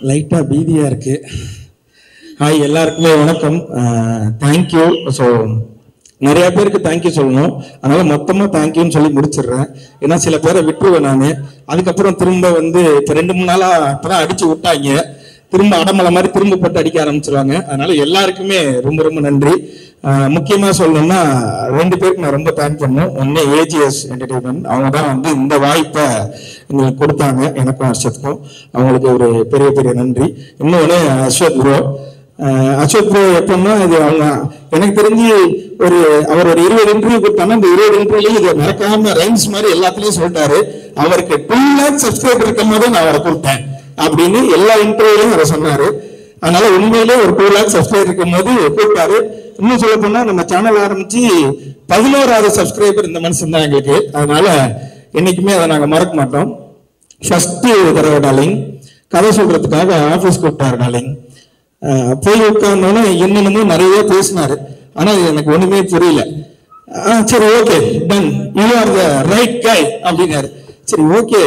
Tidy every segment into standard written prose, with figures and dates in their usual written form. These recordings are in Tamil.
லைட்டா பீதியா இருக்கு. ஹாய், எல்லாருக்குமே வணக்கம். தேங்க்யூ. ஸோ நிறைய பேருக்கு தேங்க்யூ சொல்லணும், அதனால மொத்தமா தேங்க்யூன்னு சொல்லி முடிச்சிடுறேன். ஏன்னா சில பேரை விட்டுருவேன் நான். அதுக்கப்புறம் திரும்ப வந்து இப்போ 2-3 நாளா இப்பதான் அடிச்சு விட்டாங்க, திரும்ப அடமலை மாதிரி திரும்ப போட்டு அடிக்க ஆரம்பிச்சிருவாங்க. அதனால எல்லாருக்குமே ரொம்ப ரொம்ப நன்றி. முக்கியமா சொல்லணும்னா 2 பேருக்கு நான் ரொம்ப தேங்க் பண்ணணும். ஒன்னு ஏஜிஎஸ் என்டர்டைன்மெண்ட், அவங்க தான் வந்து இந்த வாய்ப்பை எங்களுக்கு கொடுத்தாங்க, எனக்கும் ஹர்ஷத்துக்கும். அவங்களுக்கு ஒரு பெரிய பெரிய நன்றி. இன்னொன்று அசோக் ப்ரோ. அசோக் ப்ரோ எப்படின்னா, இது அவங்க எனக்கு தெரிஞ்சு அவர் ஒரு 20 இன்டர்வியூ கொடுத்தாங்க. இந்த 20 இன்டர்வியூலையும் இதை மறக்காம ரைம்ஸ் மாதிரி எல்லாத்துலயும் சொல்லிட்டாரு. அவருக்கு 2 lakh சப்ஸ்கிரைபர் இருக்கும் போது நான் அவரை கொடுத்தேன் அப்படின்னு எல்லா இன்டர்வியூலையும் அவர் சொன்னாரு. அதனால உண்மையிலே ஒரு 2 lakh சப்ஸ்கிரைபர் இருக்கும் போது கூப்பிட்டாரு. இன்னும் சொல்ல போனா நம்ம சேனல் ஆரம்பிச்சு 11வது சப்ஸ்கிரைபர் இந்த மனுஷன் தான் எங்களுக்கு. அதனால என்னைக்குமே அதை நாங்க மறக்க மாட்டோம். ஃபர்ஸ்ட் தடவை டார்லிங் கதை சொல்றதுக்காக ஆபீஸ் கூப்பிட்டாரு டார்லிங். போய் உட்கார்ந்தோன்னு என்னென்னமோ நிறைய பேசினாரு. ஆனா எனக்கு ஒண்ணுமே புரியல. சரி, okay, done, you are the right guy அப்படின்னாரு. சரி, ஓகே,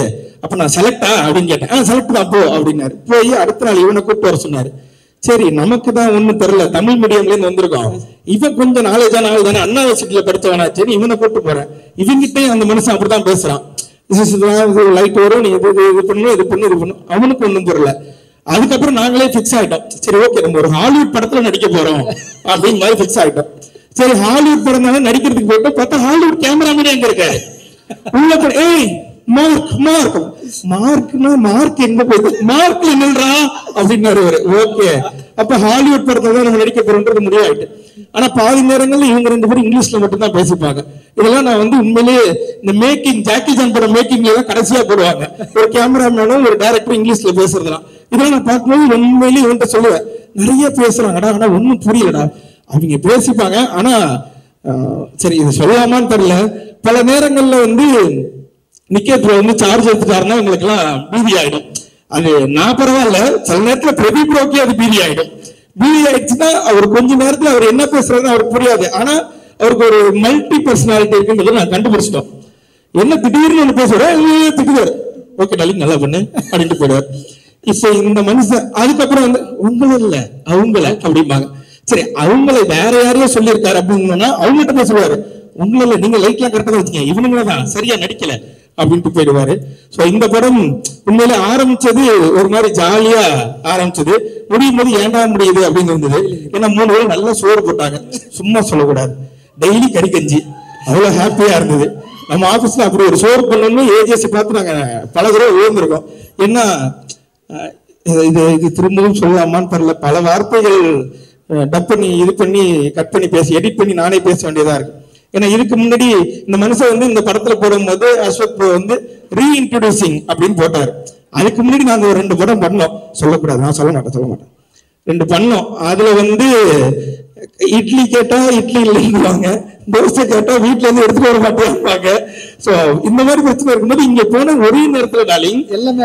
அப்ப நான் செலக்டா அப்படின்னு கேட்டேன். செலக்ட் தான் போ அப்படின்னாரு. போய் அடுத்த நாள் இவனை கூப்பிட்டு வர சொன்னாரு. சரி, நமக்கு தான் ஒண்ணும் தெரியல, தமிழ் மீடியம்ல இருந்து வந்திருக்கோம், இவன் கொஞ்சம் நாலேஜான ஆள் தானே, அண்ணா யூனிவர்சிட்டியில படிச்சவனா, சரி இவனை கூப்பிட்டு போறேன். இவங்கிட்டே அந்த மனுஷன் அப்படிதான் பேசுறான். லைட் வரும், நீ இது பண்ணு. அவனுக்கு ஒண்ணும் புரியல. அதுக்கப்புறம் நாங்களே பிக்ஸ் ஆயிட்டோம். சரி, ஓகே, நம்ம ஒரு ஹாலிவுட் படத்துல நடிக்க போறோம் அப்படின்னு மாதிரி பிக்ஸ் ஆயிட்டோம். சரி, ஹாலிவுட் படம் தானே நடிக்கிறதுக்கு போயிட்டு பார்த்தா ஹாலிவுட் கேமராமேனே எங்க இருக்க உள்ள மார்க் எங்க போயிட்டு மார்க்ல நில்றா அப்படின்னாரு. ஓகே, அப்ப ஹாலிவுட் படத்தை தான் நம்ம நடிக்க போறோம்ன்றது முடிவாயிட்டு. ஆனா பாதி நேரங்கள்ல இவங்க 2 பேரும் இங்கிலீஷ்ல மட்டும் தான் பேசிப்பாங்க. இதெல்லாம் நான் வந்து உண்மையிலேயே இந்த மேக்கிங், ஜாக்கி ஜான் படம் மேக்கிங்ல தான் கடைசியா போடுவாங்க, ஒரு கேமராமேனும் ஒரு டைரக்டரும் இங்கிலீஷ்ல பேசுறதுலாம். இதெல்லாம் நான் பார்க்கும்போது உண்மையிலேயே இவன்கிட்ட சொல்லுவேன், நிறைய பேசுறாங்கடா, ஆனா ஒன்னும் புரியலடா. அவங்க பேசிப்பாங்க, ஆனா சரி இது சொல்லலாமான்னு தெரியல. பல நேரங்கள்ல வந்து நிக்கேட்ல வந்து சார்ஜ் எடுத்துட்டாருன்னா உங்களுக்கு எல்லாம் பீதி ஆயிடும். அது நான் பரவாயில்ல, சில நேரத்துல பிரதீப் ப்ரோக்கே அது பீதி ஆயிடும். பீதி ஆயிடுச்சுன்னா அவர் கொஞ்ச நேரத்துல அவர் என்ன பேசுறாருன்னு அவருக்கு புரியாது. ஆனா அவருக்கு ஒரு மல்டி பர்சனாலிட்டி இருக்குன்றது நான் கண்டுபிடிச்சிட்டோம். என்ன திடீர்னு ஒண்ணு பேசுறாரு, திட்டுவாரு, ஓகே டார்லிங் நல்லா பண்ணு அப்படின்ட்டு போயிடுவார். இப்ப இந்த மனுஷன் அதுக்கப்புறம் வந்து உங்களை இல்ல அவங்கள அப்படிம்பாங்க. சரி, அவங்களை வேற யாரையோ சொல்லியிருக்காரு அப்படின்னா அவங்ககிட்ட போய் சொல்லுவாரு, உங்களை நீங்க லைட்லாம் கரெக்டா தான் வச்சுக்கீங்க, இவனுங்களதான் சரியா நடிக்கல அப்படின்ட்டு போயிடுவாரு. சோ இந்த படம் உண்மையில ஆரம்பிச்சது ஒரு மாதிரி ஜாலியா ஆரம்பிச்சது, முடியும் போது ஏண்டா முடியுது அப்படின்னு இருந்தது. ஏன்னா 3 பேர் நல்லா சோறு போட்டாங்க, சும்மா சொல்லக்கூடாது, டெய்லி கறி கஞ்சி, அவ்வளவு ஹாப்பியா இருந்தது. நம்ம ஆபீஸ்ல அப்படி ஒரு சோறு பண்ணணும்னு ஏஜிஎஸ் பார்த்து நாங்க பல தடவை உயர்ந்திருக்கோம். ஏன்னா இது திரும்பவும் சொல்லலாமான்னு தெரியல, பல வார்த்தைகள் டப் பண்ணி இது பண்ணி கட் பண்ணி பேசி எடிட் பண்ணி நானே பேச வேண்டியதா இருக்கு. ஏன்னா இதுக்கு முன்னாடி இந்த மனுஷன் வந்து இந்த படத்துல போடும்போது அசோக் வந்து ரீஇன்ட்ரோடியூசிங் அப்படின்னு போட்டாரு. அதுக்கு முன்னாடி நாங்க ஒரு 2 படம் பண்ணோம், சொல்லக்கூடாது, நான் சொல்ல மாட்டேன் 2 பண்ணோம். அதுல வந்து இட்லி கேட்டா இட்லி இல்லைன்னுவாங்க, தோசை கேட்டா வீட்டுல இருந்து எடுத்துட்டு வர மாட்டேங்க. சோ இந்த மாதிரி பிரச்சனை இருக்கும்போது இங்க போன ஒரே நேரத்துல டார்லிங்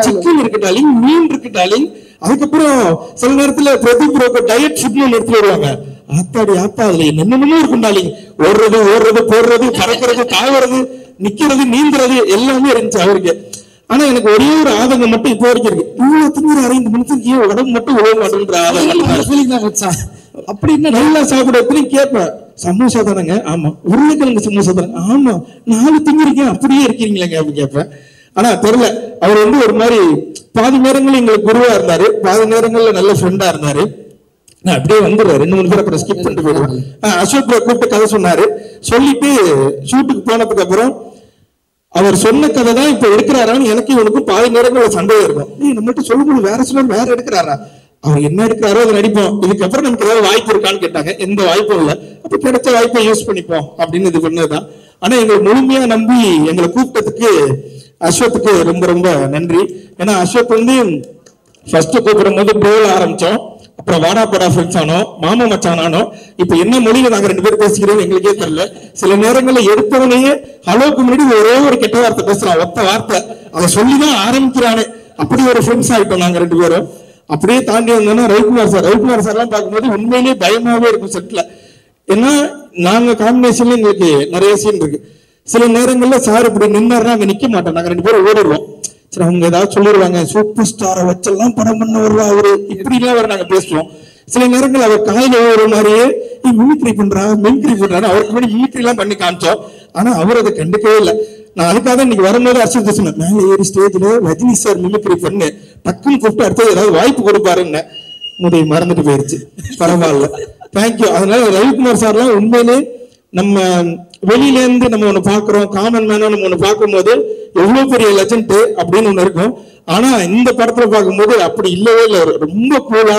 சிக்கன் இருக்கு டார்லிங், மீன் இருக்கு டார்லிங், அதுக்கப்புறம் சில நேரத்துல பிரதீப் ப்ரோக்கு டயட் ஃபுட்னு எடுத்துட்டு வருவாங்க. ஆத்தாடி ஆத்தா, அதுல என்னென்னமோ இருக்கும் டார்லிங், ஓடுறது போடுறது, பறக்கிறது, தாவறது, நிக்கிறது, நீந்துறது எல்லாமே இருந்துச்சு அவருக்கு. ஆனா எனக்கு ஒரே ஒரு ஆதங்கம் மட்டும் இப்போ வரைக்கும் இருக்கு, இவ்வளவு திங்குறாரு இந்த மனுஷனுக்கு உடம்பு மட்டும் உழவ மாட்டேன்ற ஆதங்கம். அப்படி என்ன நல்லா சாப்பிட கேட்பேன், சமோசா தானங்க, ஆமா, உருளைக்கிழங்கு சமோசா தானங்க, ஆமா, 4 திங்கிறீங்க அப்படியே இருக்கீங்களேங்க அப்படின்னு கேட்பேன். ஆனா தெரியல, அவர் வந்து ஒரு மாதிரி பாதி நேரங்கள் எங்களுக்கு குருவா இருந்தாரு, பாதி நேரங்கள்ல நல்ல ஃப்ரெண்டா இருந்தாரு. நான் அப்படியே வந்துடுறேன், 2-3 பேர் அப்புறம் ஸ்கிப் பண்ணிட்டு போயிடுவேன். அசோக் கூப்பிட்டு கதை சொன்னாரு. சொல்லிட்டு ஷூட்டுக்கு போனதுக்கு அப்புறம் அவர் சொன்ன கதை தான் இப்ப எடுக்கிறாரான்னு எனக்கு இவனுக்கும் பாதி நேரங்கள் சந்தேகம் இருக்கும். நம்மகிட்ட சொல்லும்போது வேற சிலர் வேற எடுக்கிறாரா, அவர் என்ன எடுக்கிறாரோ அதை நடிப்போம், இதுக்கப்புறம் நமக்கு ஏதாவது வாய்ப்பு இருக்கான்னு கேட்டாங்க. எந்த வாய்ப்பும் இல்லை, அப்ப கிடைச்ச வாய்ப்பை யூஸ் பண்ணிப்போம் அப்படின்னு இது பண்ணதுதான். ஆனா எங்களை முழுமையா நம்பி எங்களை கூப்பிட்டதுக்கு அசோக்குக்கு ரொம்ப ரொம்ப நன்றி. ஏன்னா அசோக் வந்து ஃபர்ஸ்ட் கூப்பிடும் போது ப்ரோல ஆரம்பிச்சோம், அப்புறம் வாடா போடா ஃப்ரெண்ட்ஸ் ஆனோம், மாமா மச்சான் ஆனோம். இப்ப என்ன மொழியில நாங்க 2 பேரும் பேசிக்கிறோம் எங்களுக்கே தெரியல. சில நேரங்கள்ல எடுத்தவனையே ஹலோக்கு முன்னாடி ஒரே ஒரு கெட்ட வார்த்தை பேசுறான், ஒத்த வார்த்தை, அதை சொல்லிதான் ஆரம்பிக்கிறானே. அப்படி ஒரு ஃப்ரெண்ட்ஸ் ஆயிட்டோம் நாங்க 2 பேரும். அப்படியே தாண்டி வந்தோம்னா ரவிக்குமார் சார் எல்லாம் பார்க்கும்போது உண்மையிலேயே பயமாவே இருக்கும் செட்ல. ஏன்னா நாங்க காம்பினேஷன்ல எங்களுக்கு நிறைய சீன் இருக்கு. சில நேரங்கள்ல சார் இப்படி நின்னாருன்னா அங்க நிக்க மாட்டோம், நாங்க 2 பேரும் ஓடிடுவோம். சரி அவங்க ஏதாவது சொல்லிடுவாங்க, சூப்பர் ஸ்டாரை வச்செல்லாம் படம் பண்ணவர்களா அவரு, இப்படி எல்லாம் வர நாங்க பேசுவோம். சில நேரங்கள் அவர் காலையில ஒரு மாதிரியே மிமிக்ரி பண்றாரு, அவருக்கு முன்னாடி மிமிக்ரி எல்லாம் பண்ணி காமிச்சோம். ஆனா அவர் அதை கண்டுக்கவே இல்லை. நான் அதுக்காக தான் இன்னைக்கு வரும்போது அர்ச்சனை சொன்னேன், மேலே ஏறி ஸ்டேஜ்ல ரஜினி சார் மிமிக்ரி பண்ணு, டக்குன்னு கூப்பிட்டு அடுத்தது ஏதாவது வாய்ப்பு கொடுப்பாருன்னு. முதை மறந்துட்டு போயிருச்சு, பரவாயில்ல, தேங்க்யூ. அதனால ரவிக்குமார் சார்லாம் உண்மையிலே நம்ம வெளியில இருந்து நம்ம ஒண்ணு பாக்குறோம், காமன் மேனா நம்ம ஒண்ணு பார்க்கும்போது எவ்வளவு பெரிய லெஜண்ட் அப்படின்னு ஒண்ணு இருக்கும். ஆனா இந்த படத்துல பார்க்கும்போது அப்படி இல்லவே இல்லை. ரொம்ப கூலா,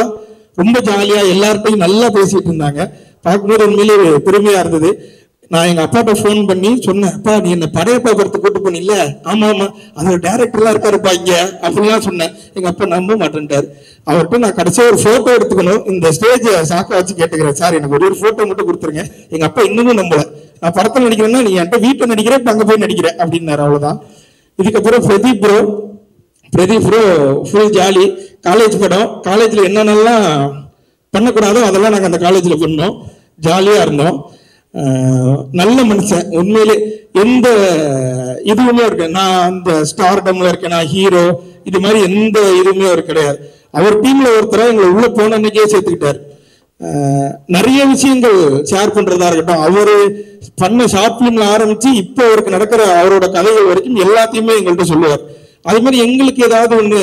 ரொம்ப ஜாலியா எல்லார்ட்டையும் நல்லா பேசிட்டு இருந்தாங்க. பார்க்கும்போது உண்மையிலே பெருமையா இருந்தது. நான் எங்க அப்பாட்ட போன் பண்ணி சொன்னேன், அப்பா நீ என்ன படையப்பா படத்துக்கு கூட்டு போனில்ல, ஆமா ஆமா அதோட டைரக்டர்லாம் இருக்காருப்பா இங்க அப்படிலாம் சொன்னேன். எங்க அப்பா நம்ப மாட்டேன்ட்டாரு. அவர்கிட்ட நான் கடைசியா ஒரு போட்டோ எடுத்துக்கணும், இந்த ஸ்டேஜ் சாக்க வச்சு கேட்டுக்கிறேன், சார் எனக்கு ஒரு போட்டோ மட்டும் கொடுத்துருங்க. எங்க அப்பா இன்னமும் நம்பல, நான் படத்துல நடிக்கிறேன்னா நீ என்கிட்ட வீட்டுல நடிக்கிற, அங்க போய் நடிக்கிறேன் அப்படின்னாரு. அவ்வளவுதான். இதுக்கப்புறம் Pradeep bro full jolly. College படம், காலேஜ்ல என்னென்னலாம் பண்ணக்கூடாதோ அதெல்லாம் நாங்கள் அந்த காலேஜ்ல பண்ணோம், ஜாலியா இருந்தோம். நல்ல மனுஷன் உண்மையிலே. எந்த இதுவுமே இருக்கு, நான் அந்த ஸ்டார்டம்ல இருக்கேன், நான் ஹீரோ, இது மாதிரி எந்த இதுவுமே அவர் கிடையாது. அவர் டீம்ல ஒருத்தர எங்களை உள்ள போன அன்னைக்கே சேர்த்துக்கிட்டாரு. நிறைய விஷயங்கள் ஷேர் பண்றதா இருக்கட்டும், அவரு பண்ண ஷார்ட் பிலிம்ல ஆரம்பிச்சு இப்போ அவருக்கு நடக்கிற அவரோட கதைகள் வரைக்கும் எல்லாத்தையுமே எங்கள்கிட்ட சொல்லுவார். அது மாதிரி எங்களுக்கு ஏதாவது ஒண்ணு,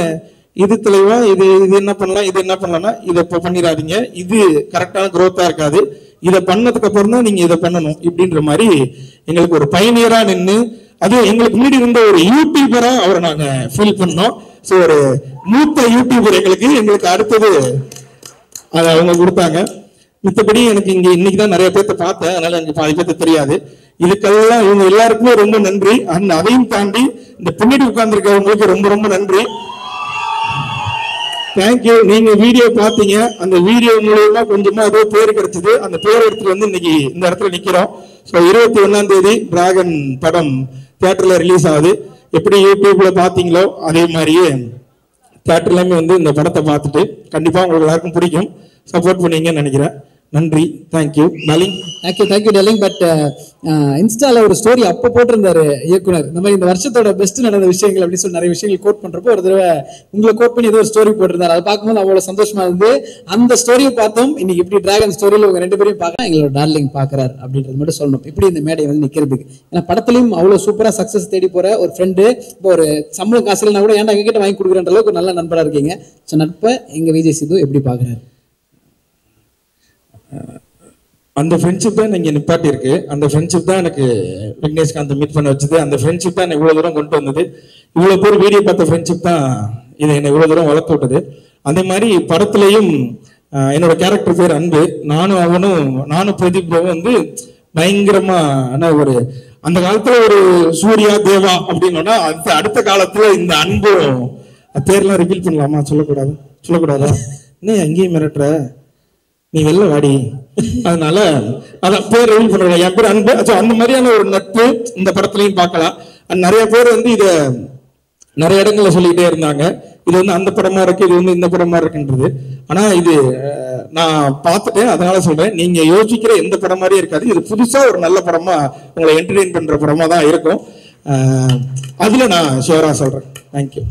இது தலைவா, இது என்ன பண்ணலாம், இது என்ன பண்ணலாம்னா இதை இப்போ பண்ணிடாதீங்க, இது கரெக்டான குரோத்தா இருக்காது, இதை பண்ணதுக்கு அப்புறம் தான் நீங்க இதை பண்ணணும் இப்படின்ற மாதிரி எங்களுக்கு ஒரு பயணியரா நின்று, அது எங்களுக்கு முன்னாடி இருந்த ஒரு யூடியூபரா அவரை நாங்க ஃபீல் பண்ணோம். ஸோ ஒரு மூத்த யூடியூபர் எங்களுக்கு அடுத்தது அதை அவங்க கொடுத்தாங்க. மித்தபடி எனக்கு இங்க இன்னைக்கு தான் நிறைய பேர்த்த பார்த்தேன், அதனால எனக்கு பாதி பேர்த்த தெரியாது. இதுக்கெல்லாம் இவங்க எல்லாருக்குமே ரொம்ப நன்றி. அதையும் தாண்டி இந்த பின்னாடி உட்கார்ந்துருக்கவங்களுக்கு ரொம்ப ரொம்ப நன்றி, தேங்க்யூ. நீங்க வீடியோ பார்த்தீங்க, அந்த வீடியோ மூலமா கொஞ்சமா ஏதோ பேர் கிடைச்சது, அந்த பேர் எடுத்துட்டு வந்து இன்னைக்கு இந்த இடத்துல நிக்கிறோம். ஸோ 21ஆம் தேதி டிராகன் படம் தியேட்டர்ல ரிலீஸ் ஆகுது. எப்படி யூடியூப்ல பாத்தீங்களோ அதே மாதிரியே தியேட்டர்லயுமே வந்து இந்த படத்தை பார்த்துட்டு கண்டிப்பா உங்களுக்கு எல்லாருக்கும் பிடிக்கும், சப்போர்ட் பண்ணீங்கன்னு நினைக்கிறேன். நன்றி, thank you darling. Thank you darling. But இன்ஸ்டால ஒரு ஸ்டோரி அப்போ போட்டிருந்தாரு இயக்குனர், இந்த மாதிரி இந்த வருஷத்தோட பெஸ்ட் நடந்த விஷயங்கள் அப்படின்னு சொல்லி நிறைய விஷயங்கள் கோட் பண்றப்போ ஒரு தடவை உங்களை கோட் பண்ணி ஏதோ ஒரு ஸ்டோரி போட்டிருந்தாரு. அதை பார்க்கும்போது அவ்வளவு சந்தோஷமா இருந்து அந்த ஸ்டோரியை பார்த்தோம். இன்னைக்கு இப்படி டிராகன் ஸ்டோரியில உங்க ரெண்டு பேரையும் பார்க்கலாம், எங்களோட டார்லிங் பாக்குறாரு அப்படின்றது மட்டும் சொல்லணும். இப்படி இந்த மேடை வந்து நிக்கிறதுக்கு, ஏன்னா படத்துலயும் அவ்வளவு சூப்பரா சக்சஸ் தேடி போற ஒரு ஃப்ரெண்டு, இப்போ ஒரு சம்பளம் காசு இல்லைன்னா கூட ஏன்டா எங்ககிட்ட வாங்கி கொடுக்குற அளவுக்கு ஒரு நல்ல நண்பரா இருக்கீங்க. ஸோ நட்பை எங்க விஜய் சித்து எப்படி பாக்குறாரு? அந்த ஃப்ரெண்ட்ஷிப் தான் இங்கே நிப்பாட்டி இருக்கு. அந்த ஃப்ரெண்ட்ஷிப் தான் எனக்கு விக்னேஷ்காந்த் மீட் பண்ண வச்சது. அந்த ஃப்ரெண்ட்ஷிப் தான் இவ்வளவு தூரம் கொண்டு வந்தது. இவ்வளவு பேர் வீடியோ பார்த்த ஃப்ரெண்ட்ஷிப் தான் இதை என்னை இவ்வளவு தூரம் வளர்த்து விட்டது. அதே மாதிரி படத்துலையும் என்னோட கேரக்டர் பேர் அன்பு. நானும் பிரதீப் வந்து பயங்கரமான ஒரு, அந்த காலத்துல ஒரு சூர்யா தேவா அப்படின்னா அடுத்த காலத்துல இந்த அன்பு பேர்லாம் ரிவீல் பண்ணலாமா? சொல்லக்கூடாதா? இன்னும் அங்கேயும் மிரட்டுற, நீ வெளில வாடி. அதனால அதான் பேர் ரிவீல் பண்ற, என் பேர் அன்பு. அந்த மாதிரியான ஒரு நட்பு இந்த படத்துலையும் பார்க்கலாம். நிறைய பேர் வந்து இத நிறைய இடங்கள்ல சொல்லிக்கிட்டே இருந்தாங்க, இது வந்து அந்த படமா இருக்கு, இது வந்து இந்த படமா இருக்குன்றது. ஆனா இது நான் பார்த்துட்டேன், அதனால சொல்றேன், நீங்க யோசிக்கிற எந்த படம் மாதிரியும் இருக்காது. இது புதுசா ஒரு நல்ல படமா உங்களை என்டர்டெயின் பண்ற படமா தான் இருக்கும். அதுல நான் ஷியரா சொல்றேன். தேங்க்யூ.